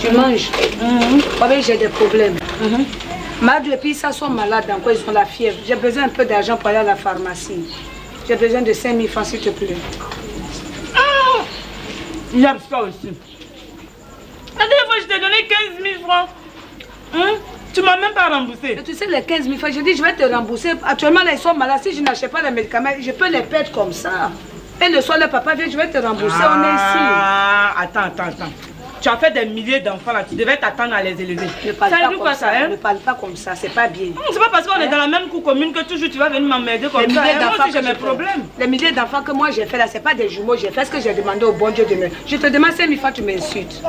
Tu manges. J'ai des problèmes. Madou et puis ça sont malades, donc ils ont la fièvre. J'ai besoin un peu d'argent pour aller à la pharmacie. J'ai besoin de 5 000 francs, s'il te plaît. Il y a ça aussi. La dernière fois, je t'ai donné 15 000 francs. Tu m'as même pas remboursé. Et tu sais, les 15 000 francs, je dis je vais te rembourser. Actuellement, là, ils sont malades. Si je n'achète pas les médicaments, je peux les perdre comme ça. Et le soir, le papa vient, je vais te rembourser. On est ici. Attends. Tu as fait des milliers d'enfants là, tu devais t'attendre à les élever. Ne parle pas comme ça, hein? Ne parle pas comme ça, c'est pas bien. C'est pas parce qu'on est dans la même cour commune que toujours tu vas venir m'emmerder comme ça. Moi aussi j'ai mes problèmes. Les milliers d'enfants que moi j'ai fait là, c'est pas des jumeaux, j'ai fait ce que j'ai demandé au bon Dieu de me. Je te demande 5 000 francs, tu m'insultes.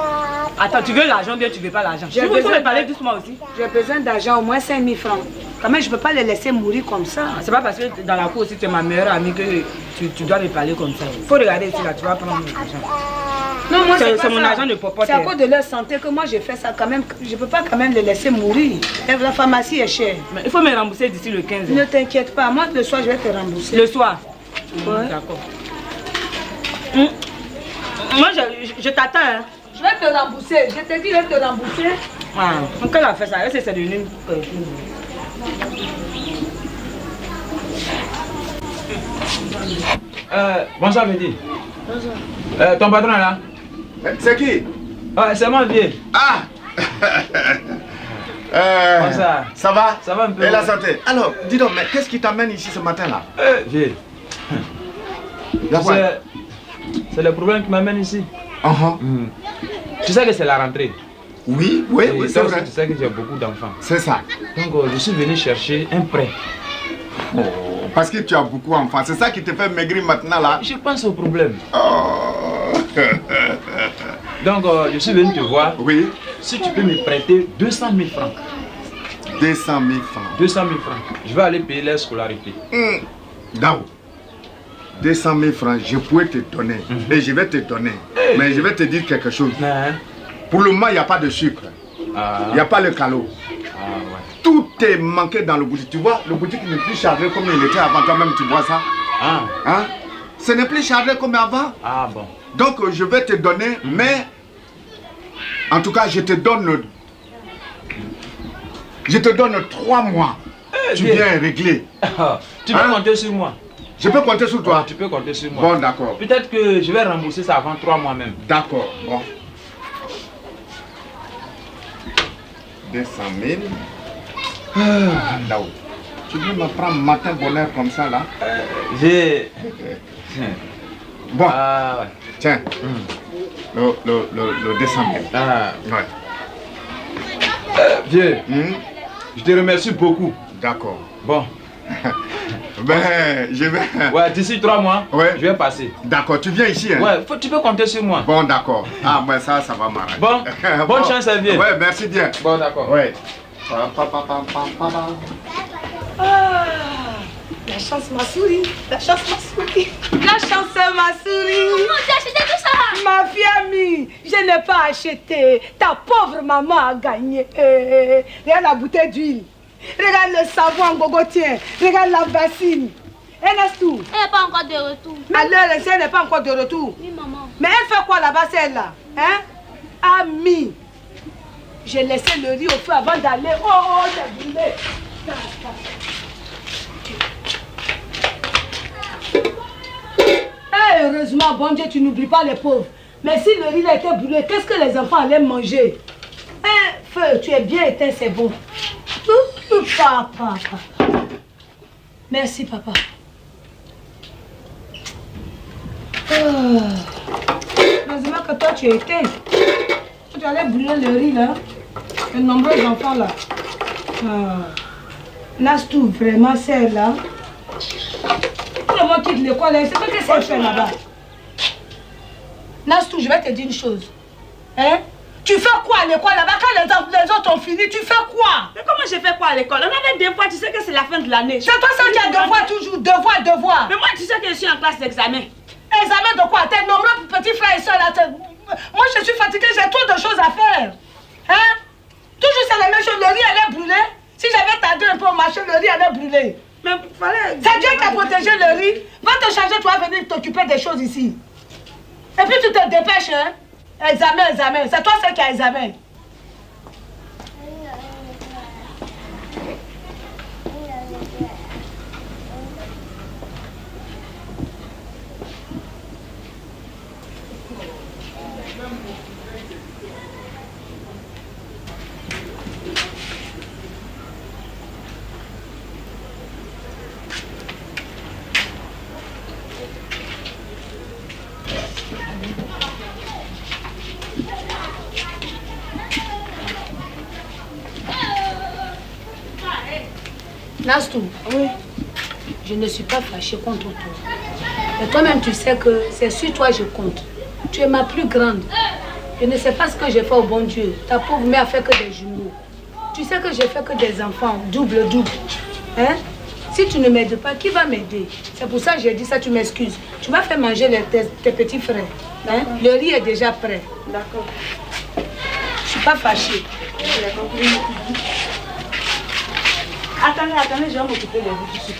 Attends, tu veux l'argent bien, tu veux pas l'argent. J'ai besoin de parler doucement aussi. J'ai besoin d'argent, au moins 5 000 francs. Quand même, je peux pas les laisser mourir comme ça. C'est pas parce que dans la cour aussi tu es ma meilleure amie que tu dois me parler comme ça. Faut regarder ici là, tu vas prendre mon argent. Non, moi c'est mon argent de popote. C'est à cause de leur santé que moi j'ai fait ça quand même. Je peux pas quand même les laisser mourir. La pharmacie est chère. Mais il faut me rembourser d'ici le 15. Ne t'inquiète pas, moi le soir je vais te rembourser. Le soir? Ouais. D'accord. Moi je t'attends. Hein. Je vais te rembourser. Je t'ai dit je vais te rembourser. Ah, quand elle a fait ça, c'est devenu. Bonsoir Mehdi. Bonsoir. Ton patron est là? C'est qui? C'est moi, vieux. Ah Bonsoir. Ça va? Ça va un peu. Et la santé? Alors, dis donc, mais qu'est-ce qui t'amène ici ce matin-là? Vieux. C'est le problème qui m'amène ici. Tu sais que c'est la rentrée. Oui, c'est vrai. Tu sais que j'ai beaucoup d'enfants. C'est ça. Donc, je suis venu chercher un prêt. Oh, parce que tu as beaucoup d'enfants. C'est ça qui te fait maigrir maintenant là? Je pense au problème. Oh. Donc, je suis venu te voir. Oui. Si tu peux me prêter 200 000 francs. 200 000 francs. 200 000 francs. Je vais aller payer leur scolarité. Dao. 200 000 francs, je pourrais te donner. Et je vais te donner. Mais je vais te dire quelque chose. Pour le moment, il n'y a pas de sucre. Il n'y a pas le calot. Tout est manqué dans le boutique. Tu vois, le boutique n'est plus chargé comme il était avant. Toi-même, tu vois ça? Hein? Ce n'est plus chargé comme avant. Ah bon. Donc, je vais te donner, mais... En tout cas, je te donne 3 mois. Tu viens régler. Tu peux compter sur moi. Je peux compter sur toi? Tu peux compter sur moi. Bon, d'accord. Peut-être que je vais rembourser ça avant 3 mois même. D'accord, bon. 200 000. Là-haut. Tu veux me prendre matin bonheur comme ça là? J'ai... Bon. Ouais. Tiens. Le 200 000. Ouais. Vieux, je te remercie beaucoup. D'accord. Bon. Ben, je vais... Ouais, d'ici 3 mois, je vais passer. D'accord, tu viens ici, hein? Ouais, tu peux compter sur moi. Bon, d'accord. Ah, ben ça va m'arranger. Bon, bonne chance, vieux. Ouais, merci bien. Bon, d'accord. Ouais. La chance m'a souri. La chance m'a souri. La chance m'a souri. Maman, tu as acheté tout ça? Ma fille amie, je n'ai pas acheté. Ta pauvre maman a gagné. Regarde la bouteille d'huile. Regarde le savon en gogo, tiens. Regarde la bassine. Elle est tout. Elle n'est pas encore de retour. Alors, elle n'est pas encore de retour. Oui, maman. Mais elle fait quoi là-bas, celle-là? Hein? Amie. J'ai laissé le riz au feu avant d'aller. Oh, j'ai brûlé. Heureusement, bon Dieu, tu n'oublies pas les pauvres. Mais si le riz a été brûlé, qu'est-ce que les enfants allaient manger? Feu, tu es bien éteint, c'est bon. Papa. Merci, papa. Heureusement que toi, tu es éteint. Tu allais brûler le riz, là. De nombreux enfants, là. Nastou, vraiment, celle-là. Tout le monde quitte l'école, c'est quoi que c'est fait là-bas? Nastou, je vais te dire une chose. Hein? Tu fais quoi à l'école là-bas quand les autres ont fini? Tu fais quoi? Mais comment je fais quoi à l'école? On avait des devoirs, tu sais que c'est la fin de l'année. C'est toi ça qui a devoir toujours, devoir. Mais moi tu sais que je suis en classe d'examen. Examen de quoi? T'es nombreux petits frères et soeurs là. Moi je suis fatiguée, j'ai trop de choses à faire. Hein? Toujours c'est la même chose, le riz allait brûler. Si j'avais tardé un peu au marché, le riz allait brûler. Mais fallait... C'est Dieu qui a protégé le riz. Va te changer, tu vas venir t'occuper des choses ici. Et puis tu te dépêches, hein? Examen. C'est toi seul qui a examen. Nastou, oui. Je ne suis pas fâchée contre toi. Mais toi-même, tu sais que c'est sur toi que je compte. Tu es ma plus grande. Je ne sais pas ce que j'ai fait au bon Dieu. Ta pauvre mère a fait que des jumeaux. Tu sais que j'ai fait que des enfants, double. Hein? Si tu ne m'aides pas, qui va m'aider? C'est pour ça que j'ai dit ça, tu m'excuses. Tu vas faire manger tes petits frères. Hein? Le riz est déjà prêt. D'accord. Je ne suis pas fâchée. Attendez, je vais m'occuper de vous tout de suite.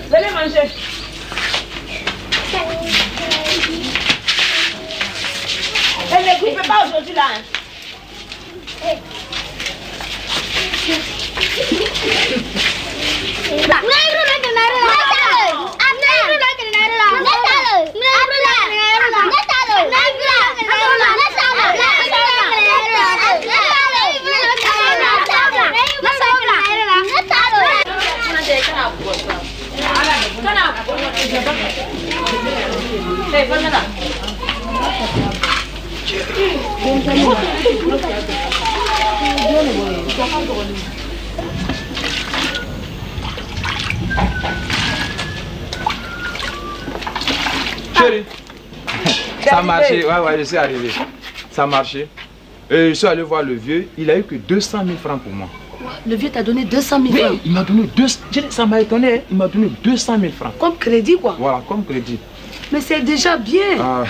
Venez manger. Elle ne coupe pas aujourd'hui là. Chérie, ça a marché, ouais, je suis arrivé. Ça a marché. Et je suis allé voir le vieux, il a eu que 200 000 francs pour moi. Le vieux t'a donné 200 000 francs? Oui, il m'a donné 200 000, ça m'a étonné, il m'a donné 200 000 francs. Comme crédit quoi? Voilà, comme crédit. Mais c'est déjà bien.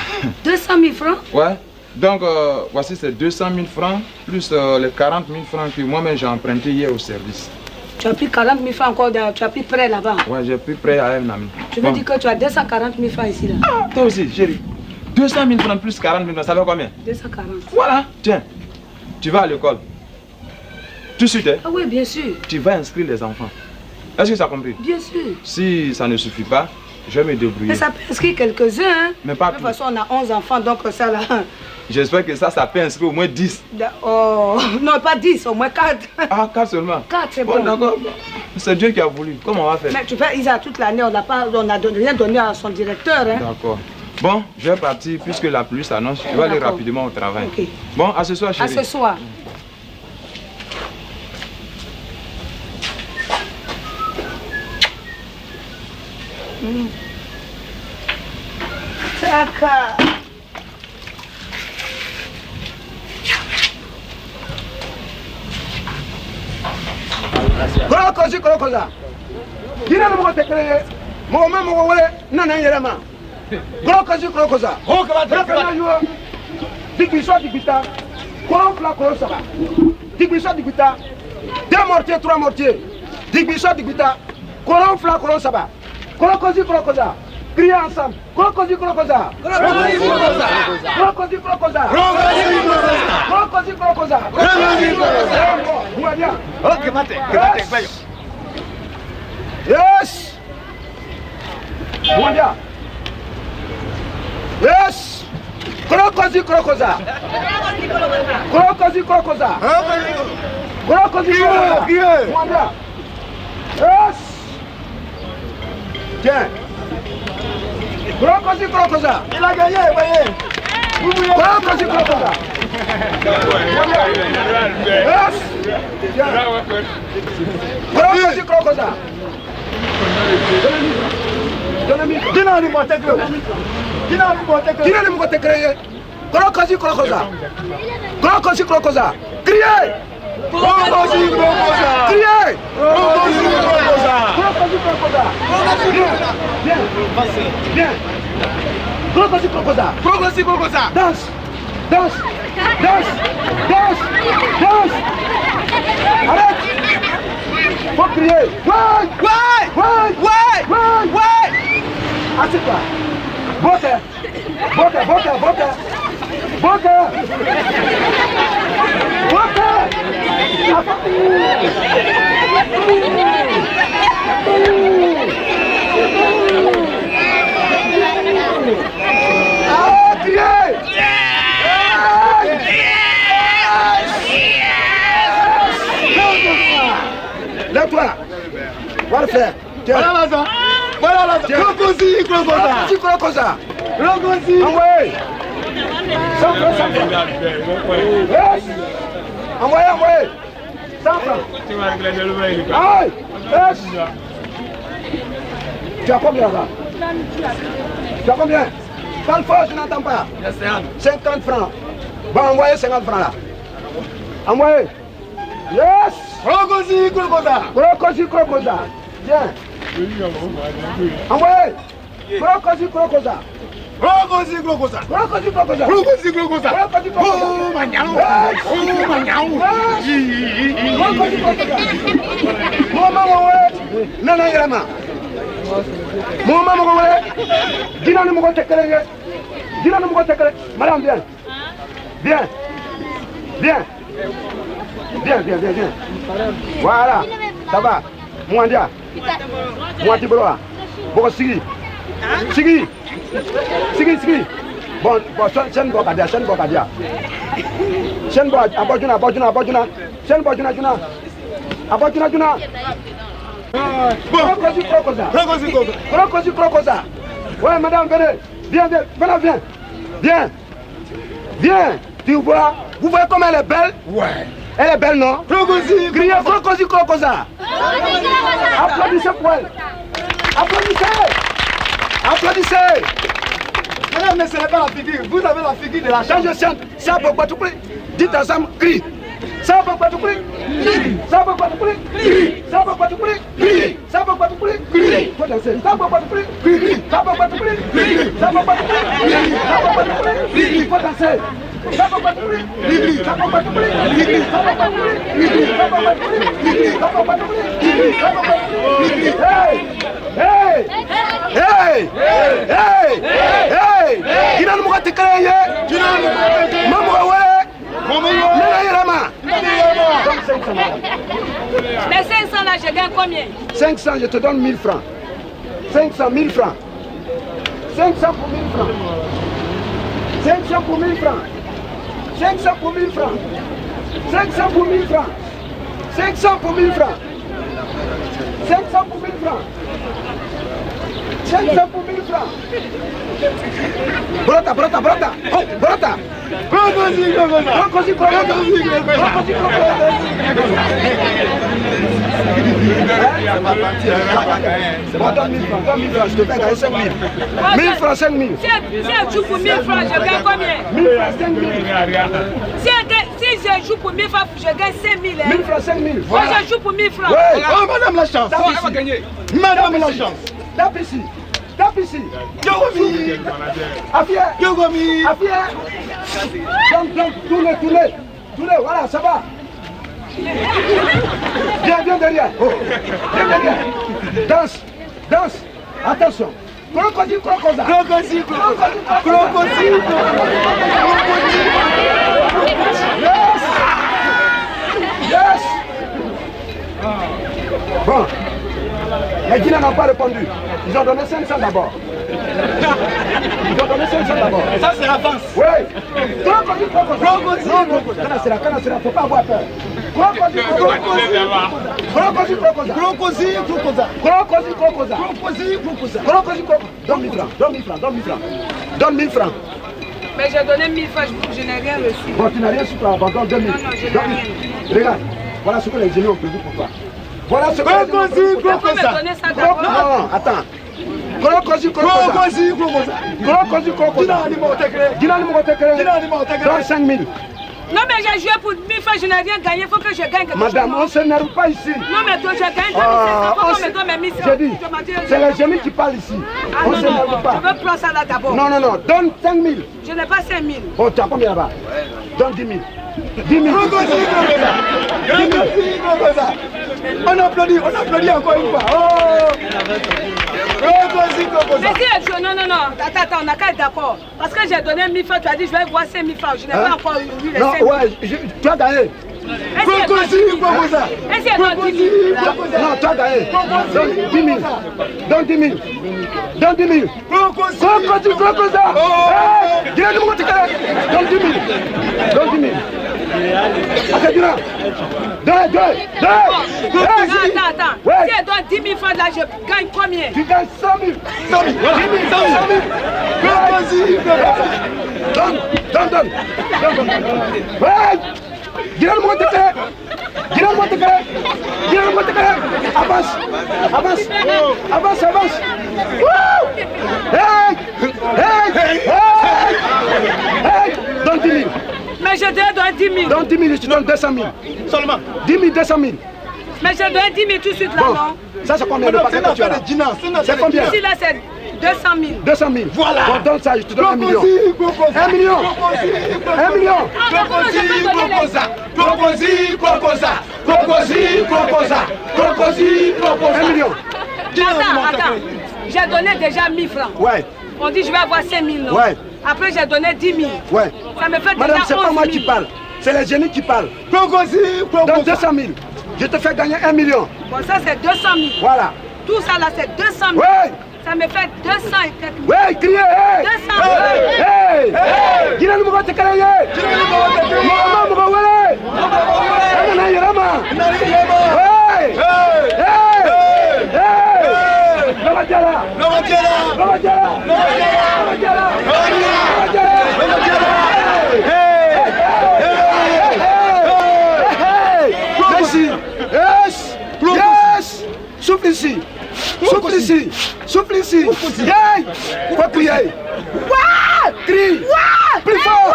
200 000 francs? Ouais. Donc, voici ces 200 000 francs, plus les 40 000 francs que moi-même j'ai emprunté hier au service. Tu as pris 40 000 francs encore, tu as pris prêt là-bas? Ouais, j'ai pris prêt à un ami. Tu veux dire que tu as 240 000 francs ici là? Ah, toi aussi, chérie. 200 000 francs plus 40 000 francs, ça fait combien? 240. Voilà, tiens, tu vas à l'école. Tout de suite, hein? Ah oui, bien sûr. Tu vas inscrire les enfants. Est-ce que tu as compris? Bien sûr. Si ça ne suffit pas, je vais me débrouiller. Mais ça peut inscrire quelques-uns, hein? Mais pas de toute façon, on a 11 enfants, donc ça là... J'espère que ça peut inscrire au moins 10. Oh, non, pas 10, au moins 4. Ah, 4 seulement? 4, c'est bon. Bon, d'accord. C'est Dieu qui a voulu. Comment on va faire? Mais tu fais, Isa, toute l'année, on n'a rien donné à son directeur, hein? D'accord. Bon, je vais partir puisque la pluie s'annonce. Je vais aller rapidement au travail. Ok. Bon, à ce soir, chérie. À ce soir. D'accord. Kolokoza. Kina no mo tekele. Mo wole nana yerama. Kolokoza. Oh kaba yo. Digbita. Kolon fla kolon saba. Digbita. 2 mortiers, 3 mortiers. Digbita. Kolon fla kolon saba. Kolokoza. Criez ensemble. Kolokoza. Yes. Mwanja. Yes. Kolokoza. Mwanja. Yes. Tiens. Crocosi, crocosa. Il a gagné, voyez. Crocosi, crocosa. Yes. Crocosi, crocosa. Dina ni mo teklo. Dina ni mo teklo. Dina ni mo teklo. Crocosi, crocosa. Crocosi, crocosa. Criez. Crocosi, crocosa. Criez. Crocosi, crocosa. Crocosi, crocosa. Bien. Bien. Crocosi, crocosa. Crocosi, crocosa. Danse. Danse. Danse. Danse. Danse. Arrête. Faut crier. Ouais. Ouais. Ouais. Ouais. Ouais. Ouais. Assieds-toi. Bote. Bote, bote, bote. Bote. Bote. Ah, crier. Lève-toi. Va le faire. Tiens. Voilà l'argent. Voilà l'argent. Crocosi, crocosa. Si crocosa. Crocosi. Envoyez. 100 francs, 100 francs. Yes. Envoyez, envoyez. 100 francs. Aïe. Yes. Tu as combien là? Tu as combien? Parle fort, je n'entends pas. 50 francs. Bon, envoyez 50 francs là. Envoyez. Yes. Crocosi, crocosa. Crocosi, crocosa. Viens. Envoyez. Crocosi, crocosa. Crocosi, crocosa. Crocosi, crocosa. Crocosi, crocosa. Crocosi, crocosa. Oh, magnaou. Yes. Oh, magnaou. Crocosi, crocosa. Mama mowe. Nana yelama. Mama mowe. Dina ni mogo tekelenge. Dina ni mogo tekele. Madame, viens. Viens. Viens. Viens, viens, viens, viens. Voilà. Ça va. Mwandia. Mwati broa. Boko sigi. Sigi. Sigi, sigi. Bon, sen bokadia, sen bokadia. Sen bo abojuna, abojuna, abojuna. Sen bojuna, juna. Abojuna, juna. Crocosi, crocosa. Crocosi, crocosa. Crocosi, crocosa. Ouais, madame, venez. Viens, viens. Venez, viens. Viens. Viens. Tu vois, vous voyez comme elle est belle? Ouais. Elle est belle, non? Crocosi, Criez crocosi, crocosa. Applaudissez pour elle. Applaudissez. Applaudissez. Madame, mais ce n'est pas la figure. Vous avez la figure de la Quand chambre. je chante, ça pourquoi tu pries? Dites ensemble, crie. Ça pourquoi tu pries? Ça pourquoi tu pries? Ça pourquoi tu pries? Ça pourquoi tu pries? Faut danser. Ça pourquoi tu pries? Ça pourquoi tu pries? Ça pourquoi tu pries? Ça pourquoi tu pries? Faut danser. Ça pourquoi tu pries? Ça pourquoi tu pries? Ça pourquoi tu pries? Ça pourquoi tu pries? Ça pourquoi tu pries? Ça pourquoi tu pries? Hey! Hey! Hey! Hey! Dina numu kati kare ye. Dina numu kati kare ye. Mamu awale. Mamu awale. Nena yerama. Donc 500. Les 500 là, je gagne combien? 500, je te donne 1000 francs. 500, 1000 francs. 500 pour 1000 francs. 500 pour 1000 francs. 500 pour 1000 francs. 500 pour 1000 francs. 500 pour 1000 francs. 500 pour 1000 francs. 500 pour 1000 francs. Brota, brota, brota. Oh, brota. Crocosi, crocosa. Crocosi, crocosa. Crocosi, crocosa. Crocosi, crocosa. C'est bon, donne 1000 francs. Donne 1000 francs, je te fais gagner 5000. 1000 francs, 5000. Si elle joue pour 1000 francs, je gagne combien? 1000 francs, 5000. Si je joue pour 1000 francs, je gagne 5000. 1000 francs, 5000. Moi, je joue pour 1000 francs. Ouais. Oh, madame la chance. Elle va gagner. Madame la chance. Tape ici. Tape ici. Yogomi. Affaire. Yogomi. Affaire. Donc, tournez, tournez. Tournez, voilà, ça va. Viens derrière. Oh. Viens derrière. Danse. Danse. Attention. Crocodile, crocosa. Crocosi, crocosa. Crocosi, Yes. Yes. Bon. Les Guinéens n'ont pas répondu. Ils ont donné 500 d'abord. Ils ont donné 500 d'abord. Ça, c'est l'avance. Oui. Crocodile, crocosa. Crocodile, Canacera, faut pas avoir peur. Donne 1000 francs. Mais j'ai donné 1000 francs, je n'ai rien reçu. Bon, tu n'as rien reçu, toi. Bon, donne 2000. Non, je n'ai rien. Regarde, voilà ce que les génies ont prévu pour toi. Voilà ce que les génies ont prévu pour toi. Pourquoi me donner ça d'abord? Non, attends. Donne 5000. Non, mais j'ai joué pour 1000 francs, je n'ai rien gagné, il faut que je gagne quelque chose. Madame, on ne s'énerve pas ici. Non, mais toi, je gagne 2500, pourquoi on me donne mes 1000 francs? J'ai dit, c'est les génies qui parlent ici. Ah On non, ne non, s'énerve pas. je veux prendre ça là d'abord. Non, donne 5000. Je n'ai pas 5000. Bon, tu as combien là-bas? Donne 10 000. 10 000. On applaudit encore une fois. Mais si, non, attends, on n'a qu'à être d'accord. Parce que j'ai donné 1000 francs, tu as dit je vais voir 5000 francs. Je n'ai pas encore eu les 5000. Non, ouais, tu as gagné. Est-ce qu'il y a 10 000? Non, tu as gagné. Donne 10 000. Donne 10 000. Donne 10 000. Donne 10 000. Attends, attends. Si elle donne 10 000 francs là, je gagne combien? Tu gagnes 100 000. 100 000. Donne. Ouais. Dis-le-moi tes clés. Avance. Hey. Donne 10 000. Mais je te donne 10 000. Donne 10 000, je te donne 200 000. Seulement 10 000, 200 000. Mais je donne 10 000 tout de suite là, bon. non? Ça c'est combien de paquets que tu as là? C'est combien? Ici là c'est 200 000. 200 000. Voilà. Bon, donne ça, je te donne 1 million. 1 million. 1 million. Attends. J'ai donné déjà 1000 francs. Ouais. On dit je vais avoir 5 000, non? Ouais. Après j'ai donné 10 000. Ouais. Ça me fait Madame, déjà 11 000. c'est pas moi qui parle. C'est les génies qui parlent. Donne 200 000. Je te fais gagner 1 million. Bon, ça c'est 200 000. Voilà. Tout ça là c'est 200 000. Ouais. Ça me fait 200 et quelques. Ouais, criez. 200 000. Hey. Dis-le nous te créer. Yes. Souffle ici. Hey. Faut crier. Crie. Plus fort.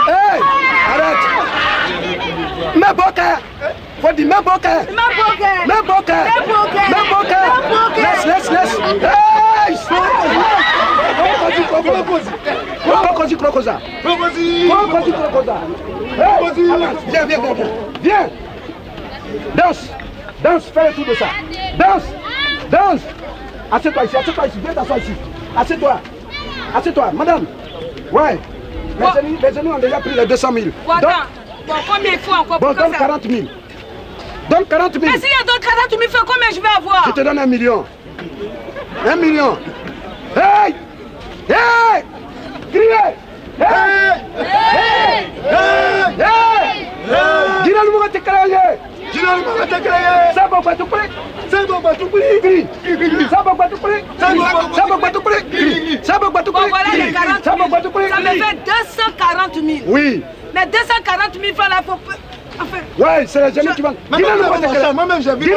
Hey. Arrête. Mais boca. Faut dire mais boca. Laisse. Hey. Viens. Danse, fais le tour de ça. Danse. Assieds-toi ici, viens t'asseoir ici. Assieds-toi, madame. Ouais. Les genoux ont déjà pris les 200 000. Bon, combien il faut encore pour donne 40 000. Donne 40 000. Mais s'il y a d'autres 40 000 francs, combien je vais avoir? Je te donne 1 million. 1 million. Hey. Criez. Dis-le le mot de créer. Voilà les 40 000. Ça me fait 240 000. Oui. Mais 240 000 francs là, faut... Enfin... Ouais, c'est les jeunes qui vont... Moi-même j'ai vu.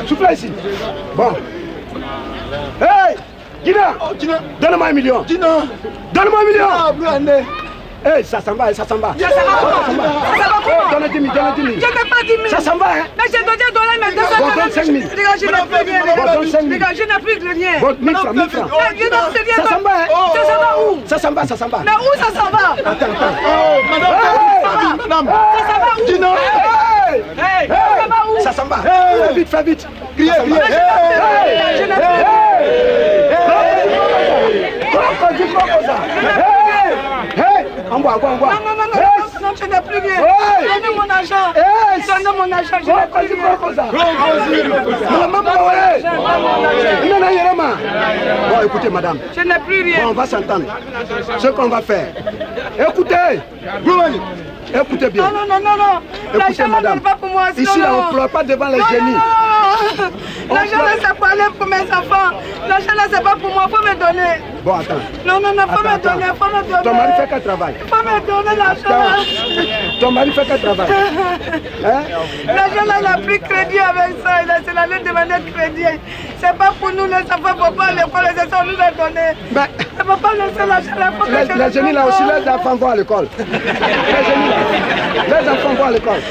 Souffle ici. Bon. Hey, Gina, donne-moi 1 million. Donne-moi 1 million. Hey, ça s'en va. Donne 10 000. Je n'ai pas 10 000. Ça s'en va, hein. Mais j'ai déjà donné mes 240 000. 5 000. Regarde, je n'ai plus rien. Regarde, je n'ai plus de rien. Bon, 1000 francs. Je n'ai plus rien. Ça s'en va, hein. Ça s'en va où? Ça s'en va. Mais où ça s'en va? Attends. Madame. Ça s'en va où? Gina. Ça s'en va où? Ça s'en va. Fais vite. Je n'ai plus. Envoie. quoi? Non, je n'ai plus rien. Donnez mon argent. Donnez mon argent, je n'ai plus rien. Bon, écoutez, madame. Je n'ai plus rien. Bon, on va s'entendre. Ce qu'on va faire. Écoutez. Écoutez bien. Non. Écoutez, madame. N'est pas pour moi. Ici, là, on ne pleure pas devant les génies. L'argent là, c'est pour aller pour mes enfants. L'argent là, c'est pas pour moi. Faut me donner. Bon, attends. Non, faut me donner. Ton mari fait quel travail? Faut me donner l'argent. Ton mari fait quel travail? L'argent là, il a pris crédit avec ça. Il a allé demander crédit. C'est pas pour nous, les enfants. Faut pas l'école. Les enfants nous a donné. Mais ne faut pas laisser l'argent là. Les génies là aussi, les enfants vont à l'école. Les enfants vont à l'école.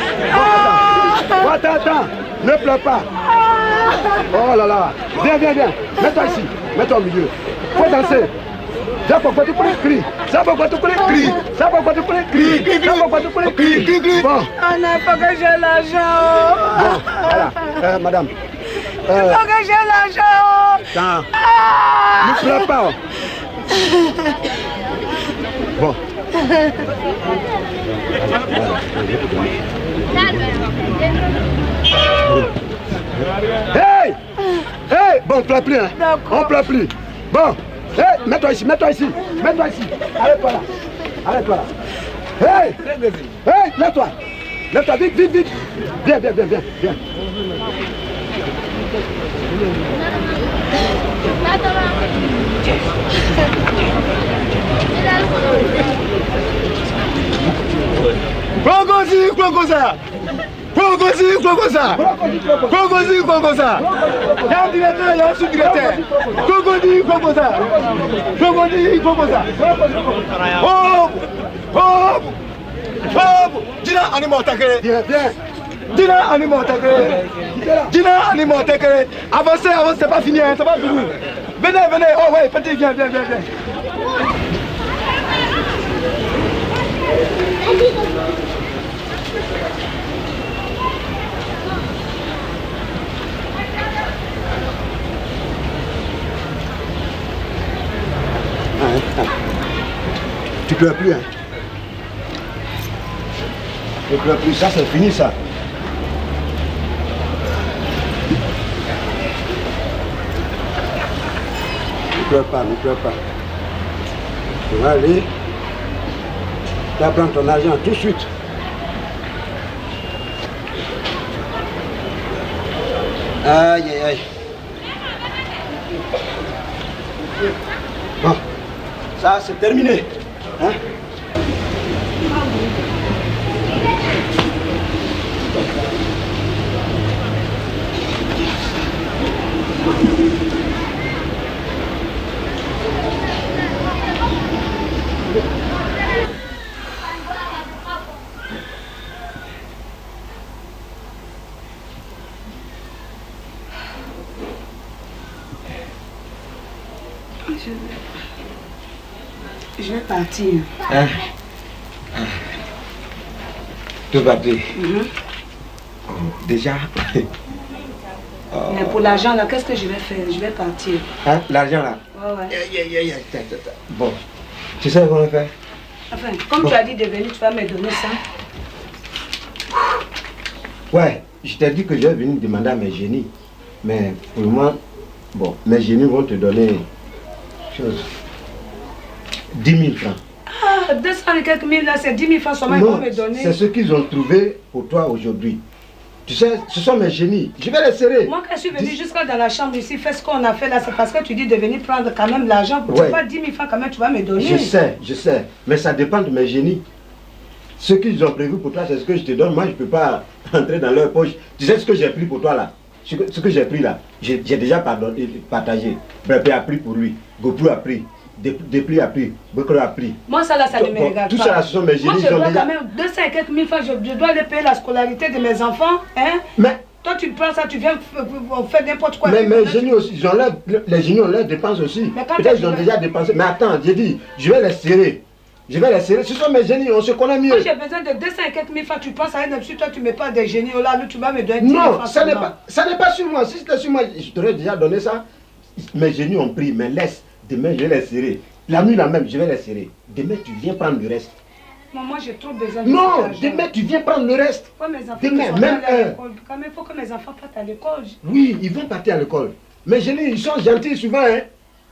Attends. Ne pleure pas. Oh là là. Viens. Mets-toi ici. Mets-toi au milieu. Faut danser. Ça pourquoi tu pourrais crier. Bon. Il faut que j'ai l'argent. Bon, voilà. Madame. Il faut que j'ai l'argent. Attends. Ne pleure pas. Bon. Hey! Bon, on pleure plus, hein? On pleure plus. Bon, hey, mets-toi ici. Arrête-toi là. Hey! Lève-toi, vite. Viens. Kokosa. Il y a un directeur, il y a un sous-directeur. Kokosa. Oh! Dina animaux takere. Avancez, c'est pas fini, c'est pas fini. Venez. Oh ouais, petit, viens. Tu pleures plus, hein? Ne pleure plus, ça c'est fini ça. Ne pleure pas. Tu vas aller. Tu vas prendre ton argent tout de suite. Aïe. Bon, ça c'est terminé. Hein? Je vais partir. Tu vas partir. Déjà. Mais pour l'argent là, qu'est-ce que je vais faire? Je vais partir. Hein? L'argent là? Ouais. Bon. Tu sais comment faire? Enfin, comme tu as dit de venir, tu vas me donner ça. Ouais, je t'ai dit que je vais venir demander à mes génies. Mais pour le moment, bon, mes génies vont te donner 10 000 francs. Ah, 200 et quelques mille là, c'est 10 000 francs seulement, ils vont me donner. C'est ce qu'ils ont trouvé pour toi aujourd'hui. Tu sais, ce sont mes génies. Je vais les serrer. Moi, quand je suis venu jusqu'à dans la chambre ici, fais ce qu'on a fait là, c'est parce que tu dis de venir prendre quand même l'argent. Tu vas 10 000 francs quand même, tu vas me donner. Je sais. Mais ça dépend de mes génies. Ce qu'ils ont prévu pour toi, c'est ce que je te donne. Moi, je ne peux pas entrer dans leur poche. Tu sais ce que j'ai pris pour toi là? Ce que j'ai pris là, j'ai déjà partagé. Brépé a pris pour lui. Goprou a pris. Dépli a pris. Bokro a pris. Moi, ça là, ça ne me regarde pas. Tout ça là, ce sont mes génies. Moi, je dois quand même 200 et quelques mille francs. Je dois aller payer la scolarité de mes enfants. Hein? Mais toi, tu prends ça, tu viens faire n'importe quoi. Mais mes génies aussi, les génies ont leurs dépenses aussi. Peut-être qu'ils ont déjà dépensé. Mais attends, j'ai dit, je vais les serrer. Ce sont mes génies, on se connaît mieux. Moi j'ai besoin de 200 et quelques mille francs, tu penses à un dessus, toi tu mets pas des génies, oh là, tu vas me donner 10 000 francs. Non, ça n'est pas sur moi. Si c'était sur moi, je t'aurais déjà donné ça. Mes génies ont pris, mais laisse. Demain, je vais les serrer. La nuit, la même, je vais les serrer. Demain, tu viens prendre le reste. Maman, j'ai trop besoin de Non, cet argent. demain tu viens prendre le reste. Ouais, mes enfants Demain, sont même allés à heure. l'école. Quand même, il faut que mes enfants partent à l'école. Oui, ils vont partir à l'école. Mais ils sont gentils souvent, hein.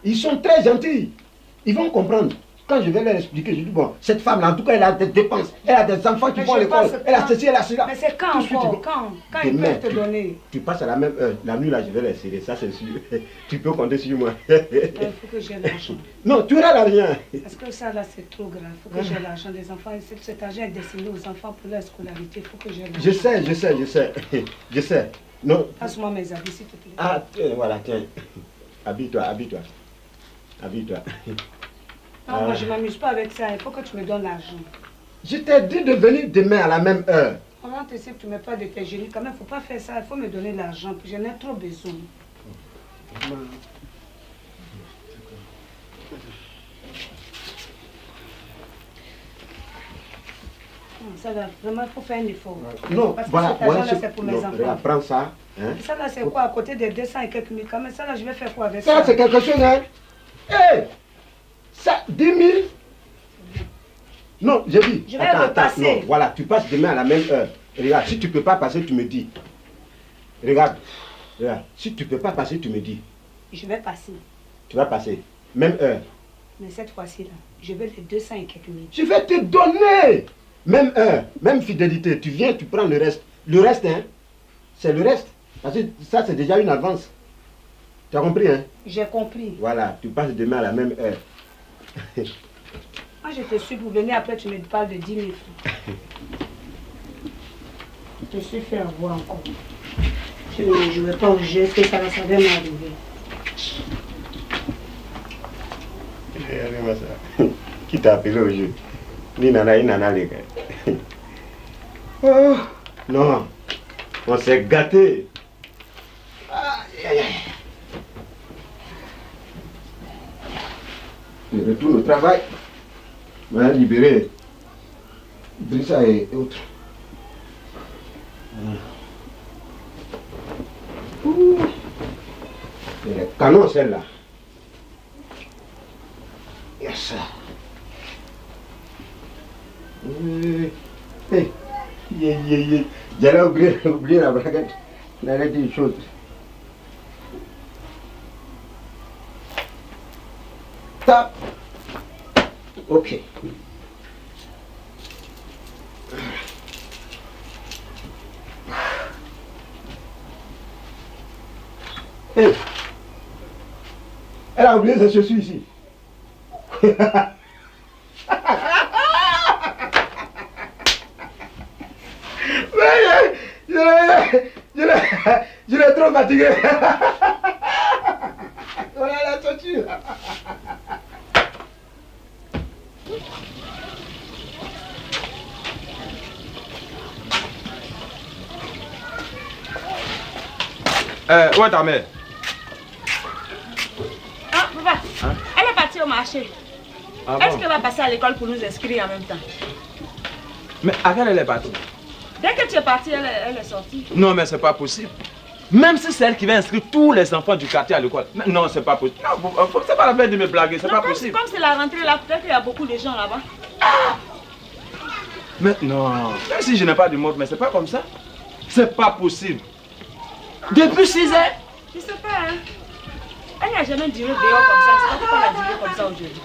Ils sont très gentils. Ils vont comprendre. Quand je vais leur expliquer, je dis, bon, cette femme-là, en tout cas, elle a des dépenses. Elle a des enfants qui Mais vont à je l'école. pense Elle a quand- ceci, elle a cela. Mais c'est quand Tout de suite, encore? ils vont- Quand ils Demain, peuvent te donner? Tu passes à la même heure. La nuit, là, je vais les serrer, ça c'est sûr. Tu peux compter sur moi. Il faut que j'ai l'argent. Non, tu auras l'argent. Parce que ça, là, c'est trop grave. Il faut que j'ai l'argent des enfants. Cet argent est destiné aux enfants pour leur scolarité. Il faut que j'ai l'argent. Je sais. Je sais. Non. Passe-moi mes habits, s'il te plaît. Ah, tiens, voilà, tiens. Habille-toi. Habille-toi. Non, moi, je ne m'amuse pas avec ça. Il faut que tu me donnes l'argent. Je t'ai dit de venir demain à la même heure. Comment tu sais que tu ne mets pas de tes génies? Quand même, il ne faut pas faire ça. Il faut me donner l'argent. Puis j'en ai trop besoin. Non, ça là, vraiment, il faut faire un effort. Non, Parce que voilà, cet argent-là, voilà. c'est pour mes Non, enfants. regarde, prends ça. Hein. Ça là, c'est quoi à côté des 200 et quelques mille? Quand même, ça là, je vais faire quoi avec Ça, ça? c'est quelque chose, hein. Hé, ça, 10 000. Non, j'ai dit. Je vais repasser. Non, voilà, tu passes demain à la même heure. Regarde, si tu ne peux pas passer, tu me dis. Regarde, si tu ne peux pas passer, tu me dis. Je vais passer. Tu vas passer. Même heure. Mais cette fois-ci là, je veux les 200 et quelques mille. Je vais te donner. Même heure, même fidélité. Tu viens, tu prends le reste. Le reste, hein, c'est le reste. Parce que ça, c'est déjà une avance. Tu as compris, hein? J'ai compris. Voilà, tu passes demain à la même heure. Moi, je te suis pour venir après, tu me parles de 10 000 francs. Je te suis fait avoir encore. Je ne jouais pas au jeu, que ça va m'arriver. Regardez-moi ça. Qui t'a appelé au jeu? Ni nana, les gars. Oh, non, on s'est gâté. Je retourne au travail. On va libérer Brissa et autres. C'est le canon, celle-là. Yes. Hey. J'allais oublier la braguette. Il allait dire une chose. Tap. Ok. Hey. Elle a oublié ses chaussures ici. Je l'ai trop fatigué. Voilà la chaussure. Où est ta mère? Ah, papa, elle est partie au marché. Ah Est-ce bon? qu'elle va passer à l'école pour nous inscrire en même temps? Mais à quelle elle est partie? Dès que tu es parti, elle est sortie. Non, mais c'est pas possible. Même si c'est elle qui va inscrire tous les enfants du quartier à l'école. Non, c'est pas possible. Non, c'est pas la peine de me blaguer, c'est Non, pas comme, possible. comme c'est la rentrée là, peut-être qu'il y a beaucoup de gens là-bas. Mais non, même si je n'ai pas de montre, mais c'est pas comme ça. C'est pas possible. Depuis 6 heures. Je sais pas, hein. Elle n'a jamais duré dehors comme ça. C'est pas pourquoi elle a duré comme ça aujourd'hui.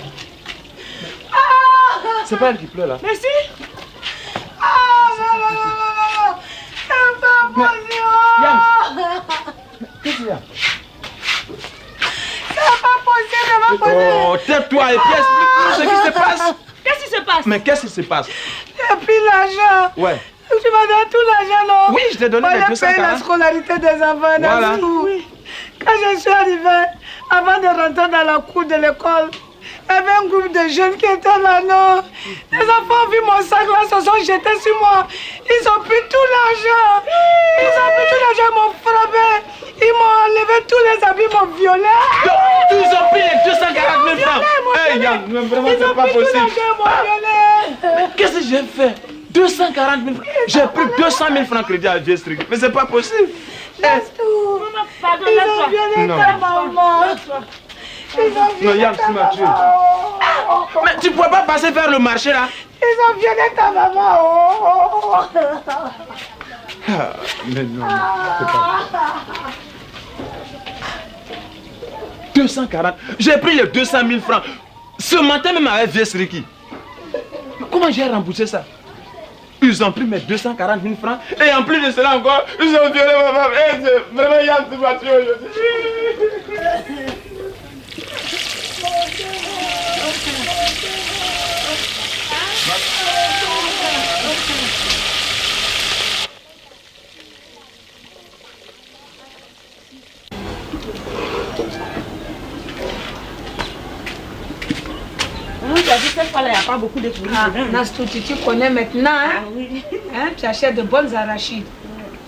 C'est pas elle qui pleure là. Mais si! Qu'est-ce qu'il y a? C'est pas possible. Oh, tais-toi et puis explique-nous ce qui se passe. Qu'est-ce qui se passe? Mais qu'est-ce qui se passe? J'ai pris l'argent. Ouais. Tu m'as donné tout l'argent, non? Oui, je t'ai donné les Pour aller payer la 240. scolarité des enfants. Voilà. Oui. Quand je suis arrivée, avant de rentrer dans la cour de l'école, il y avait un groupe de jeunes qui étaient là, non? Les enfants ont vu mon sac là, se sont jetés sur moi. Ils ont pris tout l'argent. Ils m'ont frappé. Ils m'ont enlevé tous les habits, ils m'ont violé. Ils ont pris les 240 000 francs. Hey, Yann, mais vraiment, Ils c'est ont pas pris tout possible. l'argent, ils m'ont violé. Qu'est-ce que j'ai fait? 240 000 francs. J'ai pris 200 000 francs crédit à G-Strict. Mais c'est pas possible. Laisse tout. Maman, pardon, Ils ont laisse-toi. violé Non. ta maman. Non, Yann, tu m'as tué. Mais tu ne pourrais pas passer vers le marché là? Ils ont violé ta maman. Ah, mais non, c'est pas... 240. J'ai pris les 200 000 francs. Ce matin même avec Vieux Sriki. Comment j'ai remboursé ça? Ils ont pris mes 240 000 francs. Et en plus de cela encore, ils ont violé ma maman. Et vraiment, Yann, tu m'as tué aujourd'hui. Cette fois-là, il n'y a pas beaucoup de produits. Nastou, tu connais maintenant. Hein? Ah oui. Hein? Tu achètes de bonnes arachides.